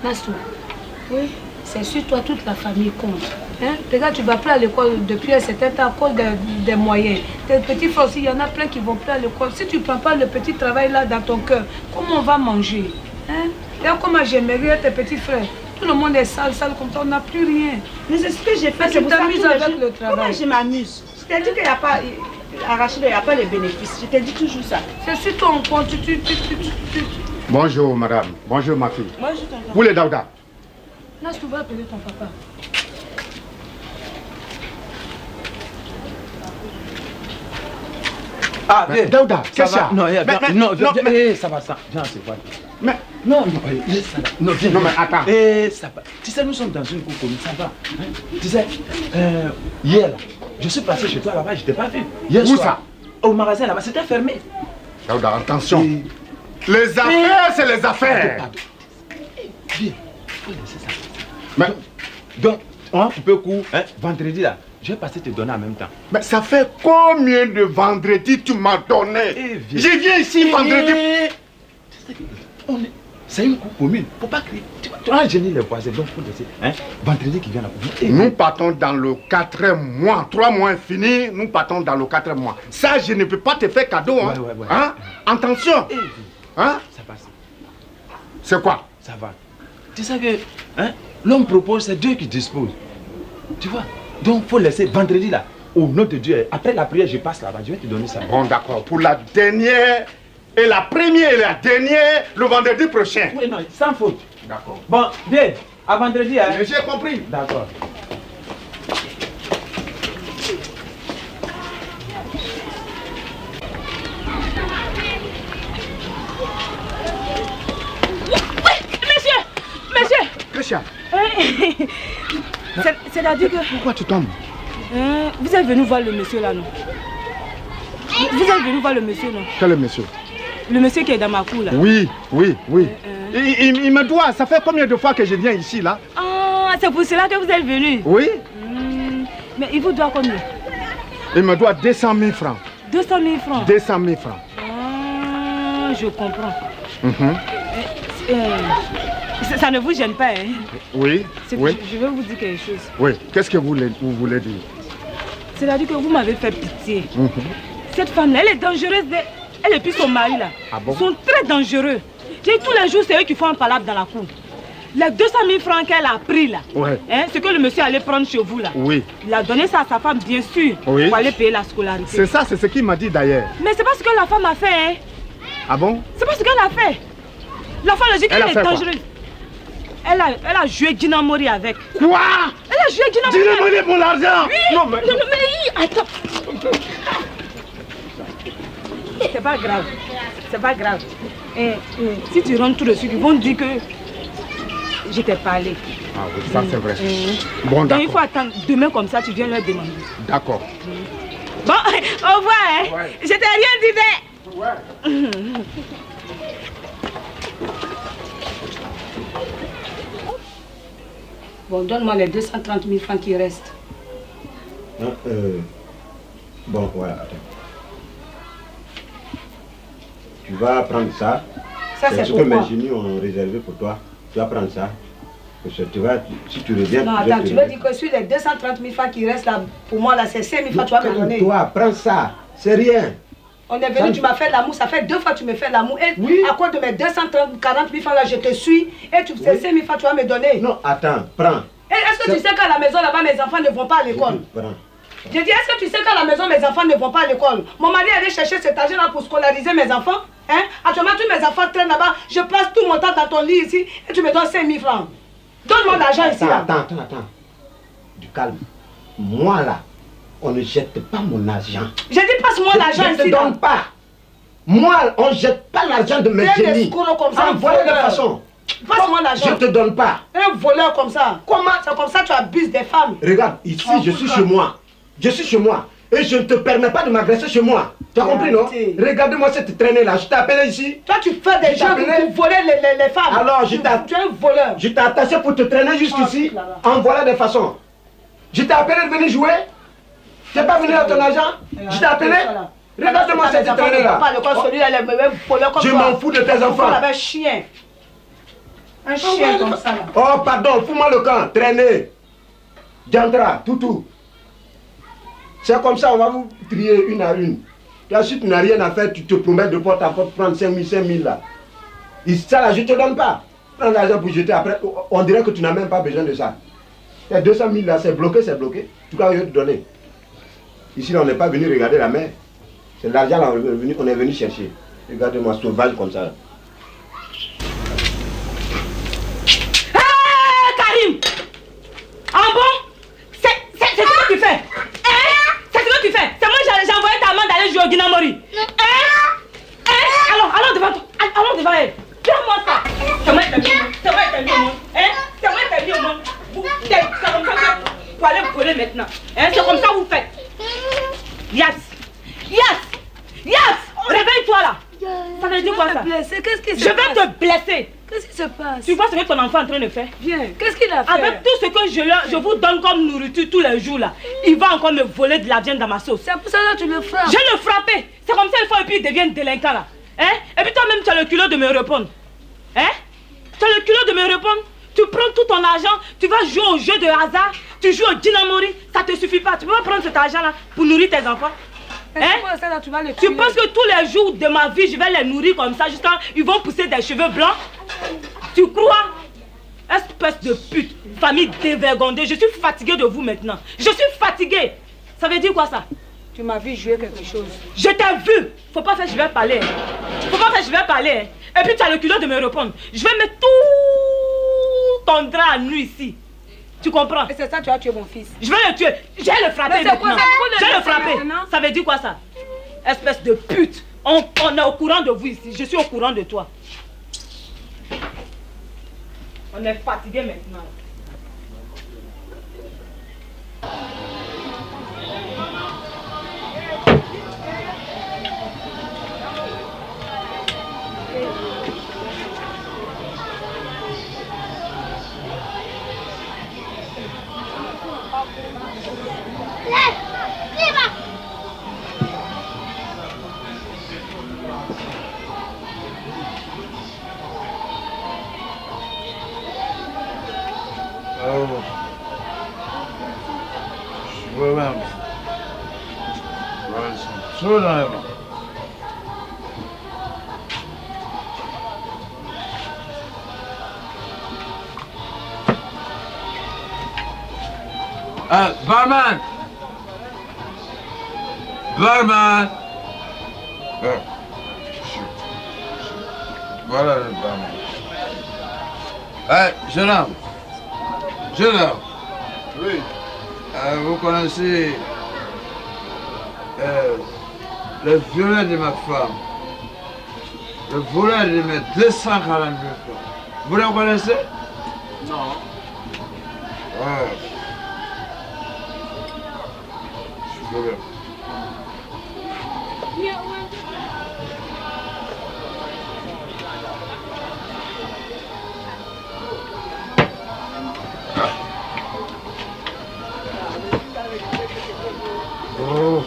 Nastou, oui. C'est sur toi, toute la famille compte. Hein? Regarde, tu ne vas plus à l'école depuis un certain temps à cause des moyens. Tes petits frères aussi, il y en a plein qui ne vont plus à l'école. Si tu ne prends pas le petit travail là dans ton cœur, comment on va manger? Hein? Regarde comment j'aimerais tes petits frères. Tout le monde est sale comme ça, on n'a plus rien. Mais c'est ce que j'ai fait. Tu t'amuses avec le travail. Comment je m'amuse? Je t'ai dit qu'il n'y a pas... Arracher, il n'y a pas les bénéfices. Je t'ai dit toujours ça. C'est sur ton compte. Bonjour madame, bonjour ma fille. Moi je t'entends. Où les Daouda? Nastou, va appeler ton papa. Ah, viens. Daouda, qu'est-ce qu'il y a? Non, Mais, ça va, ça. Viens, c'est quoi? mais, Non, viens. non, mais attends. Ça va. Tu sais, nous sommes dans une cour commune, ça va. Hein? Tu sais, hier, là, je suis passé chez toi là-bas, je t'ai pas vu. Hier Où soir, ça? au magasin là-bas, c'était fermé. Daouda, attention. Les affaires, c'est les affaires. Viens, faut laisser ça. Mais, Donc, on peut coup, hein, vendredi là, je vais passer te donner en même temps. mais ça fait combien de vendredis tu m'as donné? viens. Je viens ici vendredi. C'est une cour commune, faut pas crier. Tu vas gêner les voisins, donc faut laisser. Hein? Vendredi qui vient là. Nous partons dans le 4e mois. 3 mois finis, nous partons dans le 4e mois. Ça, je ne peux pas te faire cadeau. Hein? Ouais. Hein? Attention. Hein? Ça passe. C'est quoi? Ça va. Tu sais que hein, l'homme propose, c'est Dieu qui dispose. Tu vois? Donc faut laisser vendredi là. Au nom de Dieu, après la prière, je passe là-bas, je vais te donner ça. Bon, d'accord. Pour la dernière et la première et la dernière, le vendredi prochain. Oui, non, sans faute. D'accord. Bon, bien, à vendredi, hein. J'ai compris. D'accord. Monsieur! Christian, C'est-à-dire que... pourquoi tu tombes? Vous êtes venu voir le monsieur là, non? Vous êtes venu voir le monsieur, non? Quel est monsieur? Le monsieur qui est dans ma cour là. Oui. Il me doit. Ça fait combien de fois que je viens ici là? Ah, c'est pour cela que vous êtes venu? Oui. Mais il vous doit combien? Il me doit 200 000 francs. 200 000 francs? 200 000 francs. Ah, je comprends. Ça ne vous gêne pas, hein? Oui. Oui. Je vais vous dire quelque chose. Oui. Qu'est-ce que vous voulez dire? C'est-à-dire que vous m'avez fait pitié. Cette femme-là, elle est dangereuse. Elle et puis son mari là. Ah bon? Ils sont très dangereux. J'ai tous les jours, c'est eux qui font un palabre dans la cour. Les 200 000 francs qu'elle a pris là, hein, c'est que le monsieur allait prendre chez vous là. Oui. Il a donné ça à sa femme, bien sûr, Oui. pour aller payer la scolarité. C'est ça, c'est ce qu'il m'a dit d'ailleurs. Mais c'est pas ce que la femme a fait, hein. Ah bon? C'est pas ce qu'elle a fait. La femme a dit qu'elle est dangereuse. Elle a joué Dinamori avec. Quoi? Elle a joué Dinamori. Dinamori pour l'argent? Oui. Non, mais... Attends. C'est pas grave. C'est pas grave. Si tu rentres tout de suite, ils vont dire que je t'ai parlé. Ah oui, ça c'est vrai. Bon, donc d'accord. il faut attendre demain comme ça, tu viens leur demander. D'accord. Bon, au revoir, hein. Ouais. Je t'ai rien dit, mais... Ouais. Bon, donne-moi les 230 000 francs qui restent. Bon, voilà, attends. Tu vas prendre ça. Ça, c'est ce pour que mes moi. génies ont réservé pour toi. Tu vas prendre ça. Parce que tu vas, si tu reviens... Non, attends, tu veux dire que sur les 230 000 francs qui restent là, pour moi, là, c'est 5 000 francs que tu vas me donner. Toi, prends ça. C'est rien. On est venu, tu m'as fait l'amour, ça fait 2 fois que tu me fais l'amour. Et Oui. à cause de mes 240 000 francs là, je te suis. Et tu fais 5 000 francs, tu vas me donner. Non, attends, prends. Et est-ce que tu sais qu'à la maison là-bas, mes enfants ne vont pas à l'école? Prends. Je dis, est-ce que tu sais qu'à la maison, mes enfants ne vont pas à l'école? Mon mari allait chercher cet argent-là pour scolariser mes enfants. Hein? Actuellement, tous mes enfants traînent là-bas. Je place tout mon temps dans ton lit ici et tu me donnes 5 000 francs. Donne-moi l'argent ici. Attends. Du calme. Moi là, on ne jette pas mon argent. Je dis, passe-moi l'argent ici. Je ne te donne pas. Moi, on ne jette pas l'argent de mes génies. Comme ça, voilà de façon. Passe-moi l'argent. Je ne te donne pas. Un voleur comme ça. Comment? C'est comme ça que tu abuses des femmes. Regarde, ici, je suis chez moi. Je suis chez moi. Et je ne te permets pas de m'agresser chez moi. Tu as compris, non? Regarde-moi cette traînée-là. Je t'ai appelé ici. Toi, tu fais des gens pour voler les femmes. Alors, tu es un voleur. Je t'ai attaché pour te traîner juste ici. En voilà des façons. Je t'ai appelé de venir jouer. Tu n'es pas venu à ton argent. Je t'ai appelé. Regarde-moi cette traînée-là. Je m'en fous de tes enfants. Un chien. Un chien comme ça. Oh, pardon, fous-moi le camp. Traîner. Diandra, toutou. C'est comme ça, on va vous trier une à une. Si tu n'as rien à faire, tu te promets de porte à porte prendre 5 000 là. Et ça là, je ne te donne pas. Prends l'argent pour jeter après. On dirait que tu n'as même pas besoin de ça. Les 200 000 là, c'est bloqué, c'est bloqué. En tout cas, je vais te donner. Ici, là, on n'est pas venu regarder la mer. C'est l'argent là, on est venu chercher. Regardez-moi, sauvage comme ça. Hey, Karim! En bon? C'est ce que tu fais? C'est ce que tu fais? C'est moi j'ai envoyé ta main d'aller jouer au Guinamori. Allons devant toi. Allons devant elle. Fais-moi ça. C'est moi qui t'ai mis au monde. C'est moi qui t'ai mis au monde. C'est moi qui t'ai mis au monde. C'est comme ça que vous allez vous coller maintenant. C'est comme ça que vous faites. Yas! Réveille-toi là. Ça veut dire quoi ça? Qu'est-ce qui se passe? Je vais te blesser. Qu'est-ce qui se passe? Tu vois ce que ton enfant est en train de faire? Viens, qu'est-ce qu'il a fait? Avec tout ce que je vous donne comme nourriture tous les jours là, il va encore me voler de la viande dans ma sauce. C'est pour ça que tu le frappes. Je le frappais. C'est comme ça il faut et puis il devient délinquant là. Et puis toi-même tu as le culot de me répondre. Tu as le culot de me répondre. Tu prends tout ton argent, tu vas jouer au jeu de hasard, tu joues au Dinamori, ça te suffit pas. Tu peux pas prendre cet argent là pour nourrir tes enfants. Tu penses que tous les jours de ma vie, je vais les nourrir comme ça jusqu'à ils vont pousser des cheveux blancs? Tu crois? Espèce de pute, famille dévergondée. Je suis fatiguée de vous maintenant. Je suis fatiguée. Ça veut dire quoi ça? Tu m'as vu jouer quelque chose. Je t'ai vu. Faut pas faire je vais parler. Faut pas faire je vais parler. Et puis tu as le culot de me répondre. Je vais mettre tout ton drap à nu ici. Tu comprends? Et c'est ça, tu as tué mon fils. Je vais le tuer. Je vais le frapper maintenant. Je vais le frapper. Ça veut dire quoi ça? Espèce de pute. On est au courant de vous ici. Je suis au courant de toi. On est fatigué maintenant. Barman! Barman! Voilà le barman. Jeune homme. Jeune homme. Oui. Vous connaissez le violet de ma femme. Le volet de mes 240 000 francs. Vous le connaissez? Non. Ouais. Je veux. Oh.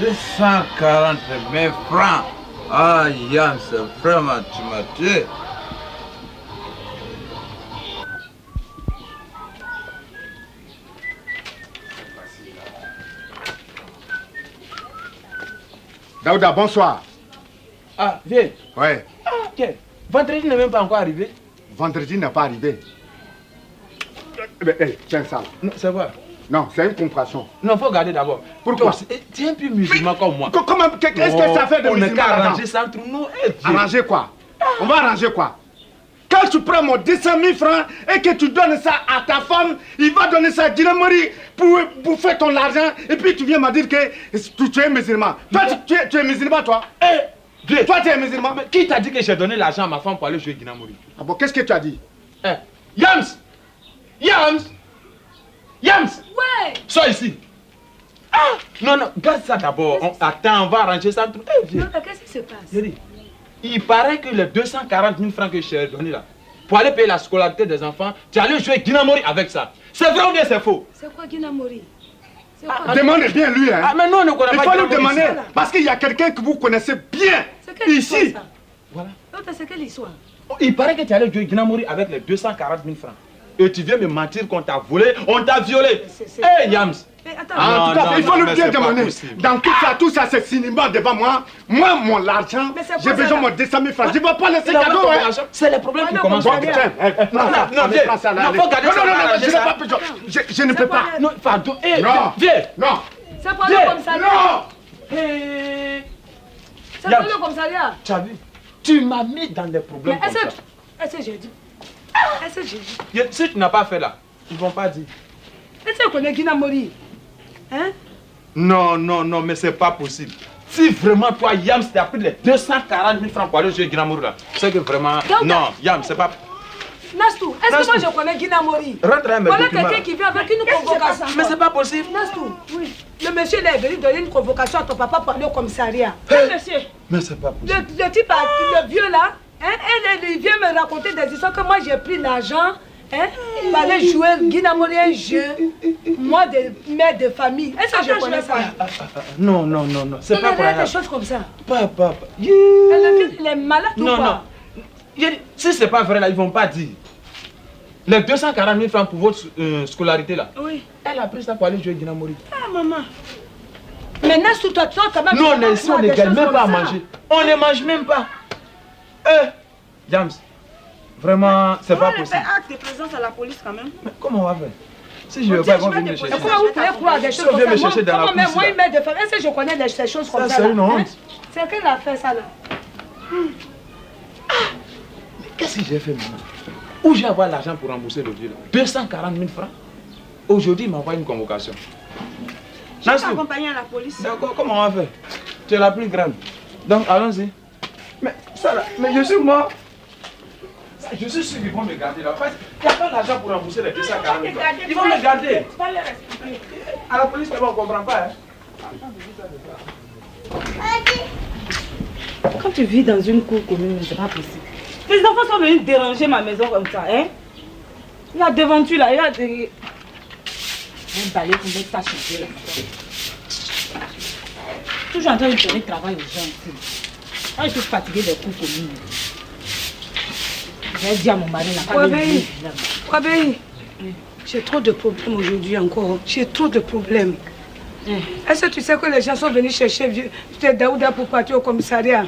240 000 francs. Ah, Yams, vraiment, tu m'as tué. Daouda, bonsoir. Ah, viens. Ouais. Ah, ok. Vendredi n'est même pas encore arrivé. Vendredi n'est pas arrivé. Hey, tiens ça. Non, c'est vrai. Non, c'est une contraction. Non, faut regarder d'abord. Pourquoi? Tu es un peu musulman comme moi. Comment? Qu'est-ce que ça fait de musulman? On n'est qu'à musulman arranger ça entre nous. Arranger quoi? On va arranger quoi? Quand tu prends mon 200 000 francs et que tu donnes ça à ta femme, il va donner ça à Dinamori pour bouffer ton argent et puis tu viens me dire que tu es musulman. Toi, tu es musulman, toi? Toi, tu es musulman? Mais qui t'a dit que j'ai donné l'argent à ma femme pour aller jouer Dinamori? Ah bon, qu'est-ce que tu as dit? Yams! Yams! Yams! Ouais! Sois ici! Ah! Non, non, garde ça d'abord. Attends, on va arranger ça entre nous. Non, qu'est-ce qui se passe? Il paraît que les 240 000 francs que je t'ai donné là, pour aller payer la scolarité des enfants, tu allais jouer Dinamori avec ça. C'est vrai ou bien c'est faux? C'est quoi Dinamori? Demandez bien lui, hein. Ah, mais non, on ne connaît pas. Il faut lui demander, parce qu'il y a quelqu'un que vous connaissez bien ici. Voilà. C'est quelle histoire? Il paraît que tu allais jouer Dinamori avec les 240 000 francs. Et tu viens me mentir qu'on t'a volé, on t'a violé. Hé, Yams! En tout cas, il faut lui bien demander. Dans tout ça, c'est cinéma devant moi. Moi, mon argent, j'ai besoin de mon 200 000 francs. Je ne vais pas laisser cadeau, hein. C'est les problèmes qui commencent. Non, je ne peux pas. Non, pardon. Non, viens. Non. C'est pas le commissariat. Non. C'est pas le commissariat. Tu as vu? Tu m'as mis dans des problèmes comme ça. Est-ce que j'ai dit? Est-ce que j'ai dit? Si tu n'as pas fait là, ils ne vont pas dire. Est-ce que tu connais Dinamori? Hein? Non, non, non, mais c'est pas possible. Si vraiment toi, Yams, t'as pris les 240 000 francs pour aller jouer Dinamori là, c'est que vraiment... Non, Yams, c'est pas... Nastou, est-ce que moi je connais Dinamori? Rentre à mes voilà documents. quelqu'un qui vient avec une convocation. Mais c'est pas possible. Nastou, oui. Le monsieur il est venu donner une convocation à ton papa pour aller au commissariat. Monsieur. Mais c'est pas possible. Le type, le vieux là, hein, il vient me raconter des histoires que moi j'ai pris l'argent. Hein? Il allait jouer Dinamori un jeu, moi de mère de famille. Est-ce que je connais ça? Non, non, non, non. C'est pas vrai. Des choses comme ça. Papa. Il est malade ou quoi? Non, non. Si c'est pas vrai là, ils vont pas dire. Les 240 000 francs pour votre scolarité là. Oui. Elle a pris ça pour aller jouer Dinamori. Ah maman. Maintenant sous toi, quand même. Nous on est ici, on ne gagne même pas à manger. On ne mange même pas. James. Vraiment, c'est pas possible. Acte de présence à la police quand même. Mais comment on va faire? Si je ne veux pas, ils vont venir me chercher. Comment vous pouvez croire des choses comme ça? Me chercher dans la police, moi, il m'aide de faire. Est-ce que je connais ces choses comme ça? C'est une honte. C'est qu'elle a fait ça là. Mais qu'est-ce que j'ai fait maintenant? Où j'ai avoir l'argent pour rembourser le vieux là? 240 000 francs. Aujourd'hui, il m'envoie une convocation. Je vais t'accompagner à la police. D'accord, comment on va faire? Tu es la plus grande. Donc, allons-y. Mais ça là, mais je suis mort. Je suis sûr qu'ils vont me garder là. Il n'y a pas d'argent pour rembourser les 240 000 francs. Ils vont me garder. À la police, on ne comprend pas. Quand tu vis dans une cour commune, c'est pas possible. Les enfants sont venus déranger ma maison comme ça, hein? Il y a devant tu là, il y a des... Un balai pour mettre ta changée là. Toujours en train de donner travail aux gens ici. Quand je suis fatiguée des cours communes. J'ai dit à mon mari, n'a pas Wabéi, j'ai trop de problèmes aujourd'hui encore. J'ai trop de problèmes. Est-ce que tu sais que les gens sont venus chercher Daouda pour partir au commissariat?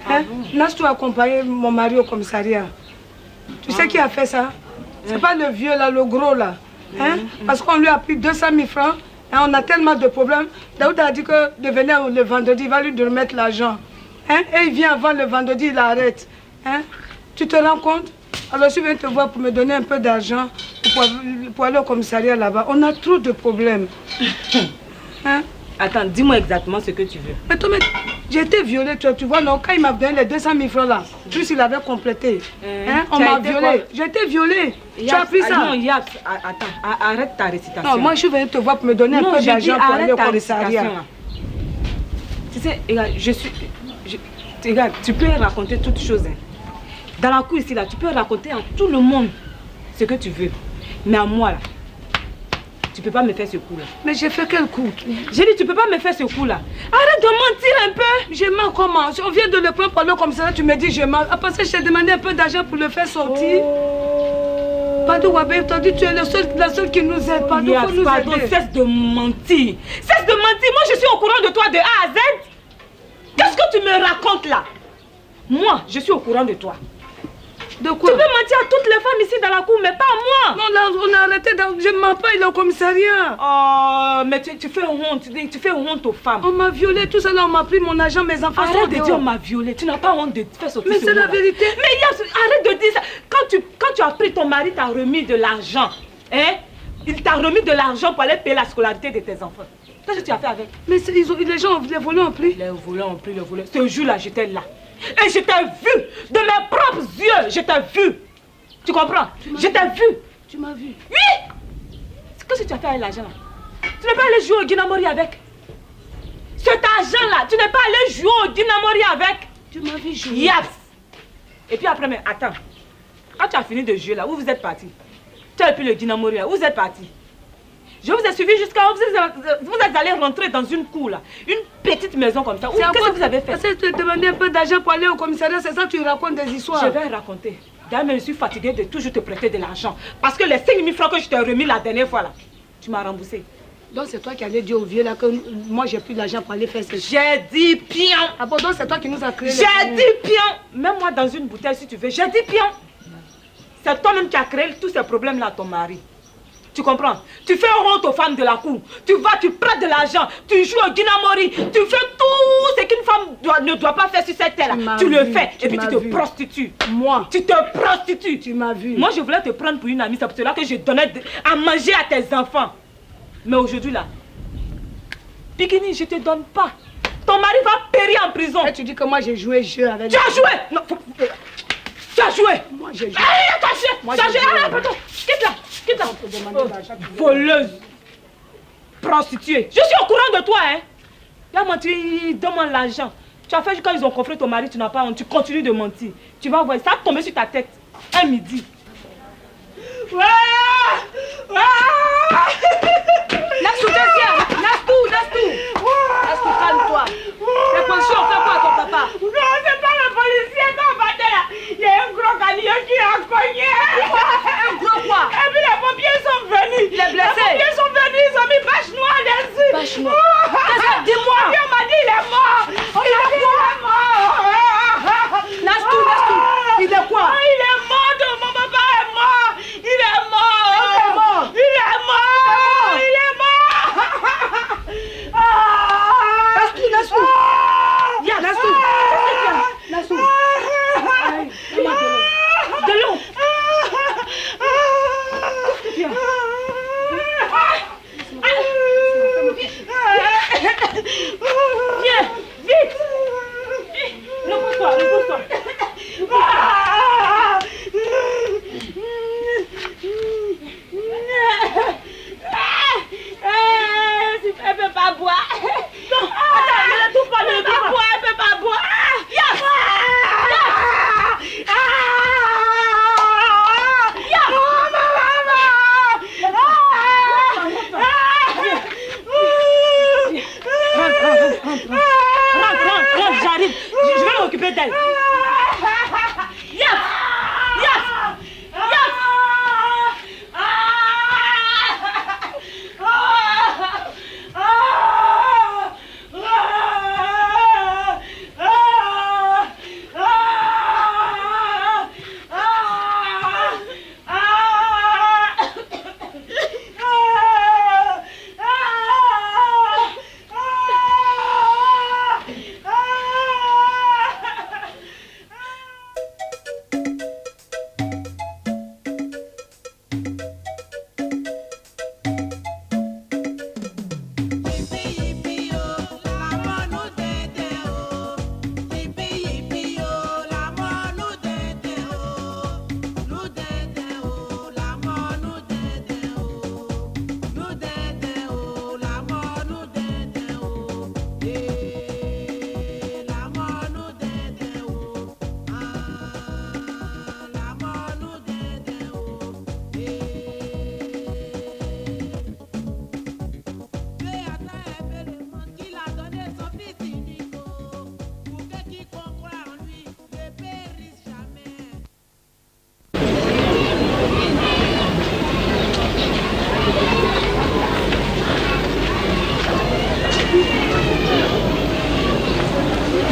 Hein? Nastou a accompagné mon mari au commissariat. Tu sais qui a fait ça? C'est pas le vieux là, le gros là. Hein? Parce qu'on lui a pris 200 000 francs. Et on a tellement de problèmes. Daouda a dit que de venir le vendredi, il va lui remettre l'argent. Hein? Et il vient avant le vendredi, il arrête. Hein? Tu te rends compte? Alors je viens te voir pour me donner un peu d'argent pour aller au commissariat là-bas. On a trop de problèmes. Hein? Attends, dis-moi exactement ce que tu veux. Mais toi, j'ai été violée, tu vois, non, quand il m'a donné les 200 000 francs là, plus il avait complété. Hein? On m'a violée. J'ai été violée. Tu as pris ça? Non, Yaps, attends, arrête ta récitation. Non, moi je suis venue te voir pour me donner un peu d'argent pour aller au commissariat. Tu sais, regarde, tu peux raconter toutes choses. Hein. Dans la cour ici, là, tu peux raconter à tout le monde ce que tu veux. Mais à moi, là, Tu peux pas me faire ce coup-là. Mais j'ai fait quel coup? J'ai dit, tu peux pas me faire ce coup-là. Arrête de mentir un peu. Je mens comment? On vient de le prendre par le commissariat, tu me dis je mens. Après ça, je t'ai demandé un peu d'argent pour le faire sortir. Pardon, Wabé, tu as dit tu es la seule qui nous aide. Pardon, Yes, faut nous pardon, aider. cesse de mentir. Cesse de mentir. Moi, je suis au courant de toi de A à Z. Qu'est-ce que tu me racontes là? Moi, je suis au courant de toi. De quoi? Tu peux mentir à toutes les femmes ici dans la cour, mais pas à moi. Non, là, on a arrêté. Je ne mens pas, il est au commissariat. Oh, mais tu fais honte. Tu fais honte aux femmes. On m'a violé, tout ça là, on m'a pris mon argent, mes enfants sont Arrête de dehors. dire on m'a violé. Tu n'as pas honte de faire sortir Mais ce c'est la mot-là. vérité. Mais arrête de dire ça. Quand tu as pris ton mari, t'a remis de l'argent. Hein? Il t'a remis de l'argent pour aller payer la scolarité de tes enfants. Qu'est-ce que tu as fait avec? Mais les gens, les voleurs ont pris. Les voleurs ont pris le volet. Ce jour-là, j'étais là. Et je t'ai vu. De mes propres yeux, je t'ai vu. Tu comprends? Je t'ai vu. Tu m'as vu. Oui! Qu'est-ce que tu as fait avec l'argent là? Tu n'es pas allé jouer au Guinamori avec? Cet argent-là, tu n'es pas allé jouer au Guinamori avec? Tu m'as vu jouer. Yes! Et puis après, mais attends. Quand tu as fini de jouer là, où vous êtes parti? Tu as pu le Guinamori là, où vous êtes parti? Je vous ai suivi jusqu'à où vous êtes allé rentrer dans une cour là. Une petite maison comme ça. Qu'est-ce que vous avez fait? Parce que tu te demandais un peu d'argent pour aller au commissariat, c'est ça que tu racontes des histoires. Je vais raconter. D'ailleurs, je suis fatiguée de toujours te prêter de l'argent. Parce que les 5 000 francs que je t'ai remis la dernière fois là, tu m'as remboursé. Donc c'est toi qui allais dire au vieux là que moi j'ai plus d'argent pour aller faire ça. J'ai dit pion. Ah bon, donc c'est toi qui nous as créé. J'ai dit pion. Même-moi dans une bouteille si tu veux. J'ai dit pion. C'est toi-même qui as créé tous ces problèmes là à ton mari. Tu comprends? Tu fais honte aux femmes de la cour. Tu vas, tu prêtes de l'argent, tu joues au Guinamori, tu fais tout ce qu'une femme ne doit pas faire sur cette terre là. Tu le fais et puis tu te prostitues. Moi? Tu te prostitues. Tu m'as vu. Moi je voulais te prendre pour une amie, c'est pour cela que je donnais à manger à tes enfants. Mais aujourd'hui là, Pikini, je te donne pas. Ton mari va périr en prison. Et tu dis que moi j'ai joué jeu avec. Tu as joué? Non, tu as joué? Moi j'ai joué. Allez, attention! Moi, Tu as j'ai joué? joué. Allez, pardon! Quitte là! Quitte là! On te demandait d'argent. Voleuse! Prostituée! Je suis au courant de toi, hein! Il a menti, il demande l'argent. Tu as fait quand ils ont confronté ton mari, tu n'as pas honte. Tu continues de mentir. Tu vas voir, ça va tomber sur ta tête. Un midi. Ouais! Nastou, descends! Nastou! Nastou, calme-toi. Les policiers ont fait quoi à ton papa? Non, c'est pas le policier qu'on va là. Il y a un gros camion qui a cogné. Un gros quoi? Et puis les pompiers sont venus. Les blessés? Les pompiers sont venus, ils ont mis bâche noire dessus. Bâche noire? Dis-moi. Et puis on m'a dit il est mort. On a dit il est mort. Nastou, il est quoi? Il est mort, mon papa est mort. Il est mort. Il est mort. Il est mort. Nastou. Ya, Nastou. Nastou. De l'eau. Qu'est-ce que tu as?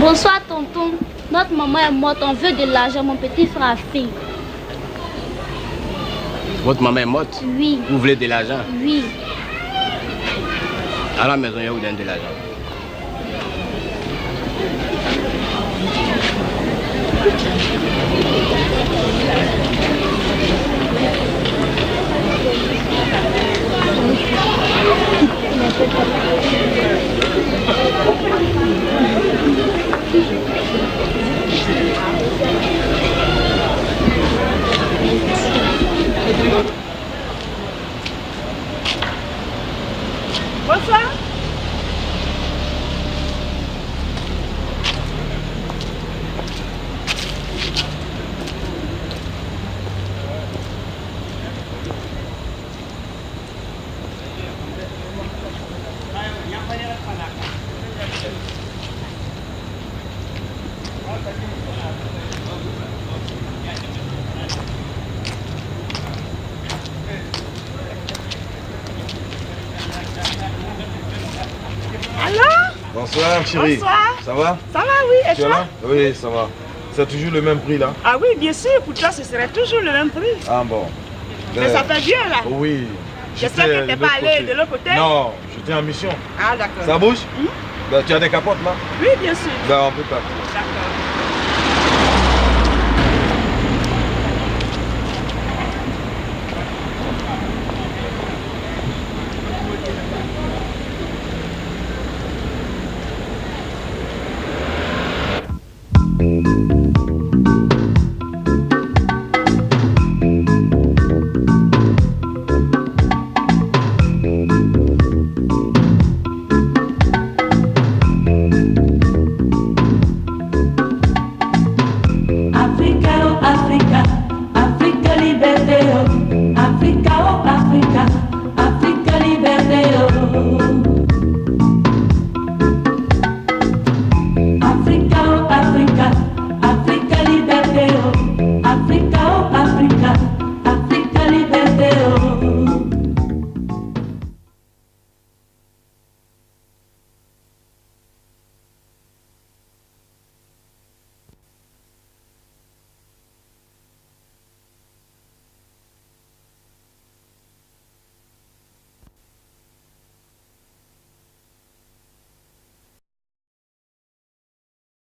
Bonsoir tonton. Notre maman est morte, on veut de l'argent, mon petit frère a faim. Votre maman est morte? Oui. Vous voulez de l'argent? Oui. À la maison, je vous donne de l'argent. Bonsoir. Bonsoir chérie. Bonsoir. Ça va? Ça va, oui. Et Tu es toi? là? Oui, ça va. C'est toujours le même prix là? Ah oui, bien sûr. Pour toi, ce serait toujours le même prix. Ah bon. Mais ça fait bien là. Oui. J'espère que tu n'es pas allé de l'autre côté. Non, j'étais en mission. Ah d'accord. Ça bouge? Tu as des capotes là? Oui, bien sûr. Ben, on peut partir.